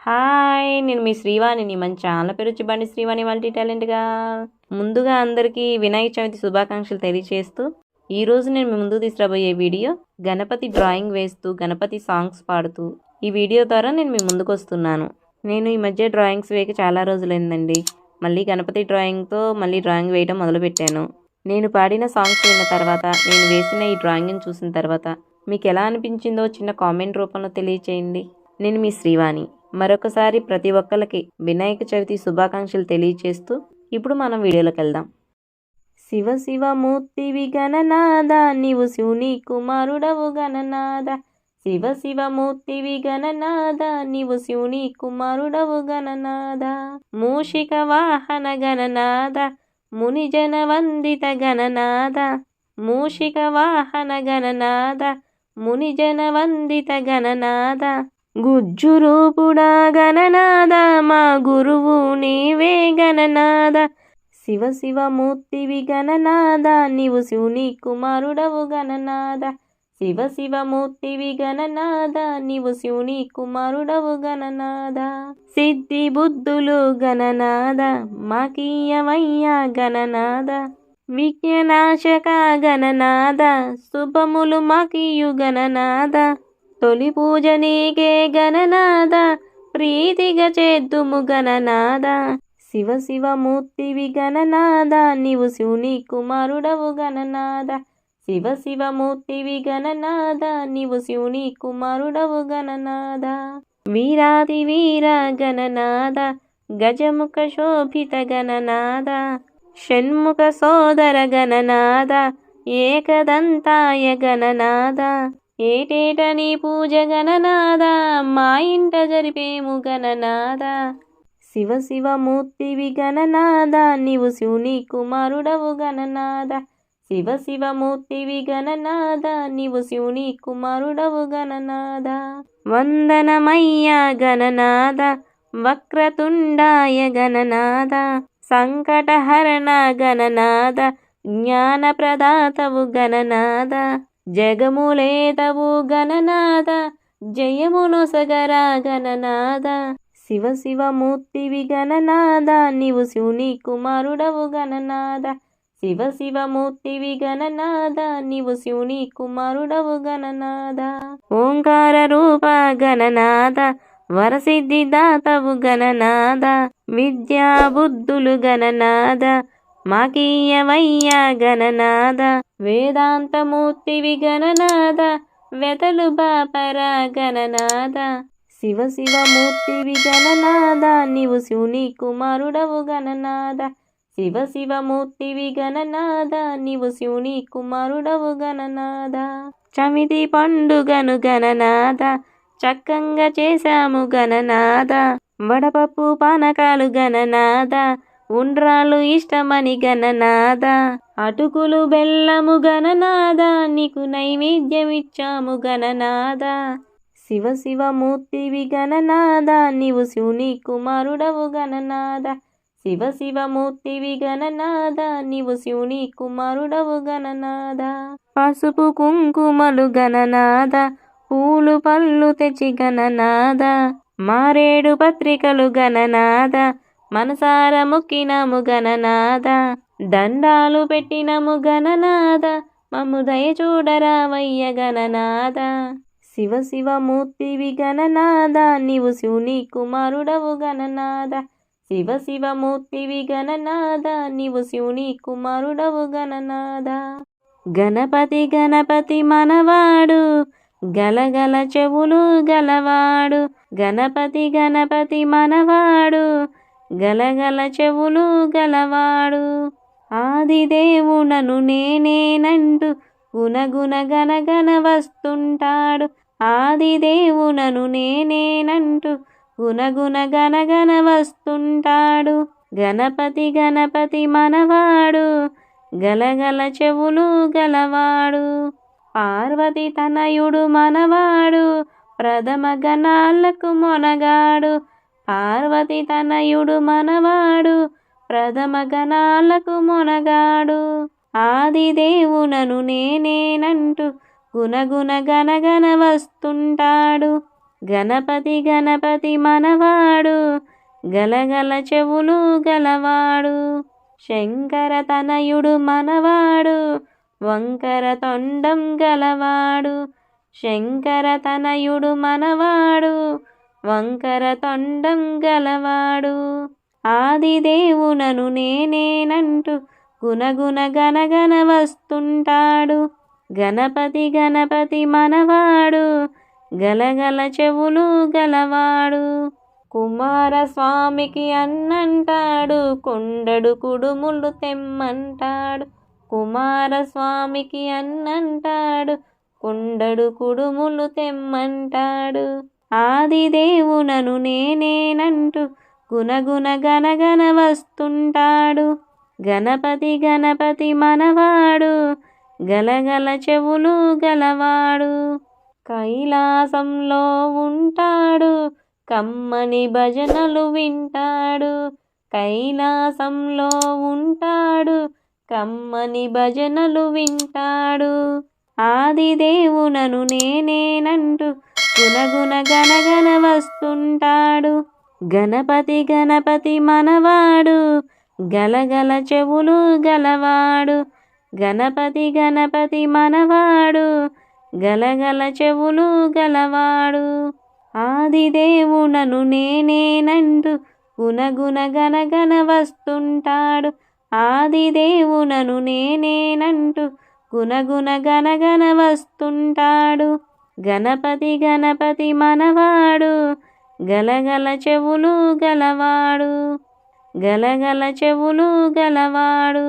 Hi! నేను మీ శ్రీవాణిని. మన channel పేరు వచ్చి బండి శ్రీవాణి మల్టీ టాలెంట్‌గా. ముందుగా అందరికీ వినాయక చవితి శుభాకాంక్షలు తెలియజేస్తూ, ఈరోజు నేను మీ ముందుకు తీసుకురాబోయే వీడియో గణపతి డ్రాయింగ్ వేస్తూ, గణపతి సాంగ్స్ పాడుతూ, ఈ వీడియో ద్వారా నేను మీ ముందుకొస్తున్నాను. నేను ఈ మధ్య డ్రాయింగ్స్ వేయక చాలా రోజులైందండి. మళ్ళీ గణపతి డ్రాయింగ్‌తో డ్రాయింగ్ వేయడం మొదలుపెట్టాను. నేను పాడిన సాంగ్స్ విన్న తర్వాత, నేను వేసిన ఈ డ్రాయింగ్‌ని చూసిన తర్వాత మీకు ఎలా అనిపించిందో చిన్న కామెంట్ రూపంలో తెలియచేయండి. నేను మీ శ్రీవాణి. మరొకసారి ప్రతి ఒక్కరికి వినాయక చవితి శుభాకాంక్షలు తెలియచేస్తూ ఇప్పుడు మనం వీడియోలోకి వెళ్దాం. శివ శివ మూర్తివి గణనాద, నీవు శివుని కుమారుడవు గణనాద. శివ శివ మూర్తివి గణనాద, నీవు శివుని కుమారుడవు గణనాద. మూషిక వాహన గణనాద, మునిజన వందిత గణనాద. మూషిక వాహన గణనాద, మునిజన వందిత గణనాద. గుజ్జురూపుడా గణనాద, మా గురువు నీవే గణనాద. శివ శివ మూర్తివి గణనాద, నీవు శివుని కుమారుడవు గణనాద. శివ శివ మూర్తివి గణనాద, నీవు శివుని కుమారుడవు గణనాద. సిద్ధి బుద్ధులు గణనాద, మాకీయమయ్యా గణనాద. విజ్ఞనాశక గణనాద, శుభములు మాకీయు గణనాద. తొలి పూజ నీకే గణనాద, ప్రీతిగా చేద్దుము గణనాద. శివ శివ మూర్తివి గణనాద, నీవు శివుని కుమారుడవు గణనాద. శివ శివ మూర్తివి గణనాద, నీవు శివుని కుమారుడవు గణనాద. వీరాది వీర గణనాద, గజముఖ శోభిత గణనాద. షణ్ముఖ సోదర గణనాద, ఏకదంతాయ గణనాద. ఏటేట నీ పూజ గణనాద, మా ఇంట జరిపేము గణనాద. శివ శివ మూర్తివి గణనాద, నీవు శివుని కుమారుడవు గణనాద. శివ శివ మూర్తివి గణనాద, నీవు శివుని కుమారుడవు గణనాద. వందనమయ్యా గణనాద, వక్రతుండాయ గణనాద. సంకటహరణ గణనాద, జ్ఞానప్రదాతవు గణనాద. జగములేతవు గణనాద, జయమునొసగరా గణనాద. శివ శివ మూర్తివి గణనాద, నీవు శివుని కుమారుడవు గణనాద. శివ శివ మూర్తివి గణనాద, నీవు శివుని కుమారుడవు గణనాద. ఓంకార రూప గణనాద, వరసిద్ధి దాతవు గణనాద. విద్యా బుద్ధులు గణనాద, మాకీయమయ్యా గణనాద. వేదాంతమూర్తివి గణనాద, వెతలు బాపరా గణనాద. శివ శివ మూర్తివి గణనాద, నీవు శివుని కుమారుడవు గణనాద. శివ శివ మూర్తివి గణనాద, నీవు శివుని కుమారుడవు గణనాద. చమితి పండుగను గణనాద, చక్కంగా చేశాము గణనాద. వడపప్పు పానకాలు గణనాద, ఉండ్రాలు ఇష్టమని గణనాద. అటుకులు బెల్లము గణనాద, నీకు నైవేద్యమిచ్చాము గణనాద. శివ శివ మూర్తివి గణనాద, నీవు శివుని కుమారుడవు గణనాద. శివ శివ మూర్తివి గణనాద, నీవు శివుని కుమారుడవు గణనాద. పసుపు కుంకుమలు గణనాద, పూలు పళ్ళు తెచ్చి గణనాద. మారేడు పత్రికలు గణనాద, మనసార మొక్కినము గణనాద. దండాలు పెట్టినము గణనాద, మమ్ము దయ చూడరావయ్య గణనాద. శివ శివ మూర్తివి గణనాద, నీవు శివుని కుమారుడవు గణనాద. శివ శివ మూర్తివి గణనాద, నీవు శివుని కుమారుడవు గణనాద. గణపతి గణపతి మనవాడు, గలగల చెవులు గలవాడు. గణపతి గణపతి మనవాడు, గలగల చెవులు గలవాడు. ఆదిదేవునను నేనేనంటూ గుణగుణ గణగణ వస్తుంటాడు. ఆదిదేవునను నేనేనంటూ గుణగుణ గణగణ వస్తుంటాడు. గణపతి గణపతి మనవాడు, గలగల చెవులు గలవాడు. పార్వతి తనయుడు మనవాడు, ప్రథమ గణాలకు మొనగాడు. పార్వతి తనయుడు మనవాడు, ప్రథమ గణాలకు మొనగాడు. ఆదిదేవునను నేనేనంటూ గుణగుణ గణగణ వస్తుంటాడు. గణపతి గణపతి మనవాడు గలగల చెవులు గలవాడు. శంకర తనయుడు మనవాడు వంకర తొండం గలవాడు. శంకర తనయుడు మనవాడు వంకర తొండం గలవాడు. ఆదిదేవునను నేనేనంటూ గునగున గనగన వస్తుంటాడు. గణపతి గణపతి మనవాడు గలగల చెవులు గలవాడు. కుమారస్వామికి అన్నంటాడు కొండడు కుడుములు తెమ్మంటాడు. కుమారస్వామికి అన్నంటాడు కొండడు కుడుములు తెమ్మంటాడు. ఆదిదేవునను నేనేనంటూ గునగున గనగన వస్తుంటాడు. గణపతి గణపతి మనవాడు గలగల చెవులు గలవాడు. కైలాసంలో ఉంటాడు కమ్మని భజనలు వింటాడు. కైలాసంలో ఉంటాడు కమ్మని భజనలు వింటాడు. ఆదిదేవునను నేనేనంటూ గునగున గనగన వస్తుంటాడు. గణపతి గణపతి మనవాడు గలగల చెవులు గలవాడు. గణపతి గణపతి మనవాడు గలగల చెవులు గలవాడు. ఆదిదేవునను నేనేనంటూ గునగున గనగన వస్తుంటాడు. ఆదిదేవునను నేనేనంటూ గునగున గనగన వస్తుంటాడు. గణపతి గణపతి మనవాడు గలగల చెవులు గలవాడు. గలగల చెవులు గలవాడు.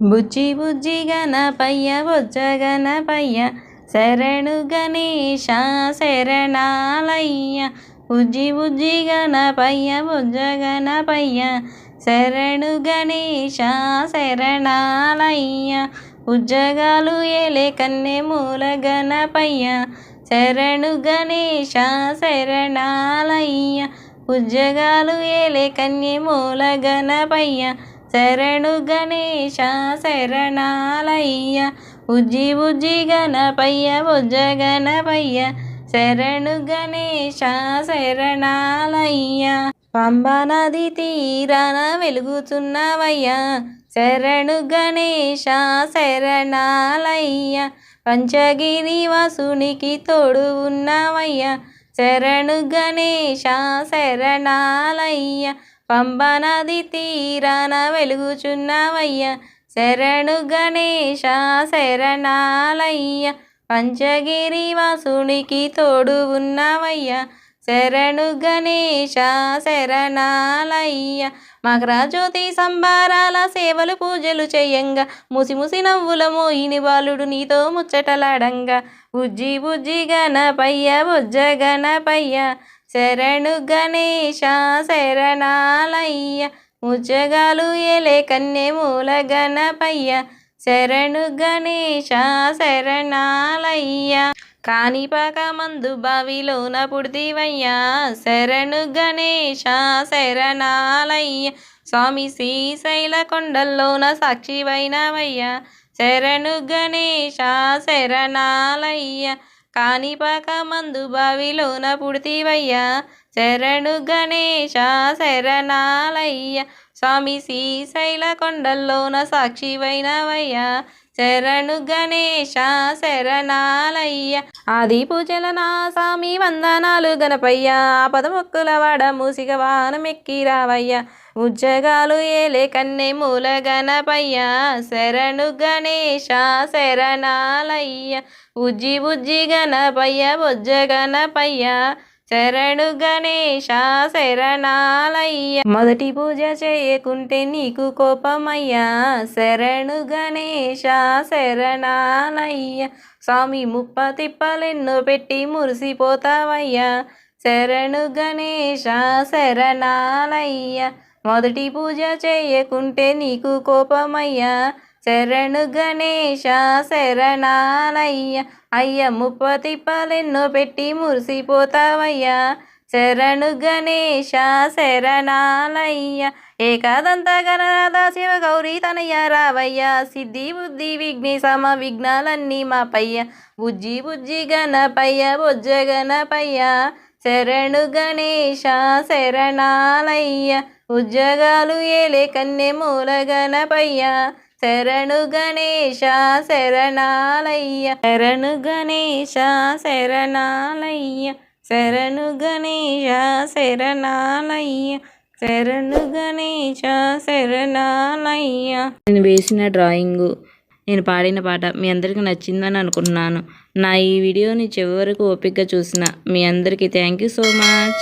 బుజ్జి బుజ్జి గణపయ్య బొజ్జ గణపయ్య శరణు గణేశ శరణాలయ్య. బుజ్జి బుజ్జి గణపయ్య బొజ్జ గణపయ్య శరణు గణేశ శరణాలయ్య. ఉజ్జగాలు ఏలే కన్నె మూల గణపయ్య శరణు గణేశ శరణాలయ్య. ఉజ్జగాలు ఏలే కన్యే మూల గణపయ్య శరణు గణేశ శరణాలయ్య. ఉజ్జి బుజ్జి గణపయ్య బొజ్జ గణపయ్య శరణు గణేశ శరణాలయ్య. పంబా నది తీరాన వెలుగుతున్నవయ్యా శరణు గణేశ శరణాలయ్య. పంచగిరి వాసునికి తోడు ఉన్నవయ్యా శరణు గణేశ శరణాలయ్య. పంబా నది తీరాన వెలుగుచున్నవయ్యా శరణు గణేశ శరణాలయ్య. పంచగిరి వాసునికి తోడు ఉన్నవయ్యా శరణు గణేశ శరణాలయ్య. మకరజ్యోతి సంబారాల సేవలు పూజలు చేయంగా ముసి ముసి నవ్వుల మోహిని బాలుడు నీతో ముచ్చటలాడంగా. బుజ్జి బుజ్జి గణపయ్య బొజ్జ గణపయ్య శరణు గణేశ శరణాలయ్య. ముజ్జగాలు ఏలే కన్నె మూల గణపయ్య శరణు గణేశ శరణాలయ్య. కాణిపాక మందు బావిలోన పుడితివయ్యా శరణు గణేశ శరణాలయ్య. స్వామి శ్రీశైల కొండల్లోన సాక్షివైనవయ్యా శరణు గణేశ శరణాలయ్య. కాణిపాక మందు బావిలోన పుడితివయ్యా శరణు గణేశ శరణాలయ్య. స్వామి శ్రీశైల కొండల్లోన సాక్షివైనవయ్యా శరణు గణేశ శరణాలయ్య. ఆది పూజల నా స్వామి వందనాలు గణపయ్య. పదమొక్కుల వాడ మూసిక వాహనం ఎక్కి రావయ్య. ఉజ్జగాలు ఏలే కన్నె మూల గణపయ్య శరణు గణేశ శరణాలయ్య. ఉజ్జి బుజ్జి గణపయ్య బొజ్జ గణపయ్య శరణు గణేశ శరణాలయ్య. మొదటి పూజ చేయకుంటే నీకు కోపమయ్యా శరణు గణేశ శరణాలయ్య. స్వామి ముప్ప తిప్పలెన్నో పెట్టి మురిసిపోతావయ్యా శరణు గణేశ శరణాలయ్య. మొదటి పూజ చేయకుంటే నీకు కోపమయ్యా శరణు గణేశ శరణాలయ్య. అయ్య ముప్ప తిప్పలెన్నో పెట్టి మురిసిపోతావయ్యా శరణు గణేశ శరణాలయ్య ఏకాదంత గణనాథ శివ గౌరీ తనయ రావయ్య సిద్ధి బుద్ధి విఘ్ని సమ విఘ్నాలన్నీ మాపయ్య బుజ్జి బుజ్జి గణపయ్య బొజ్జ గణపయ్య శరణు గణేశ శరణాలయ్య ఉజ్జగాలు ఏలే కన్నె మూల గణపయ్య శరణు గణేశ శరణాలయ్య శరణు గణేశ శరణాలయ్య శరణు గణేశ శరణాలయ్య శరణు గణేశ శరణాలయ్య. నేను వేసిన డ్రాయింగు, నేను పాడిన పాట మీ అందరికీ నచ్చిందని అనుకుంటున్నాను. నా ఈ వీడియోని చివరి వరకు ఓపికగా చూసిన మీ అందరికీ థ్యాంక్ యూ సో మచ్.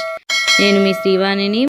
నేను మీ శ్రీవాణిని.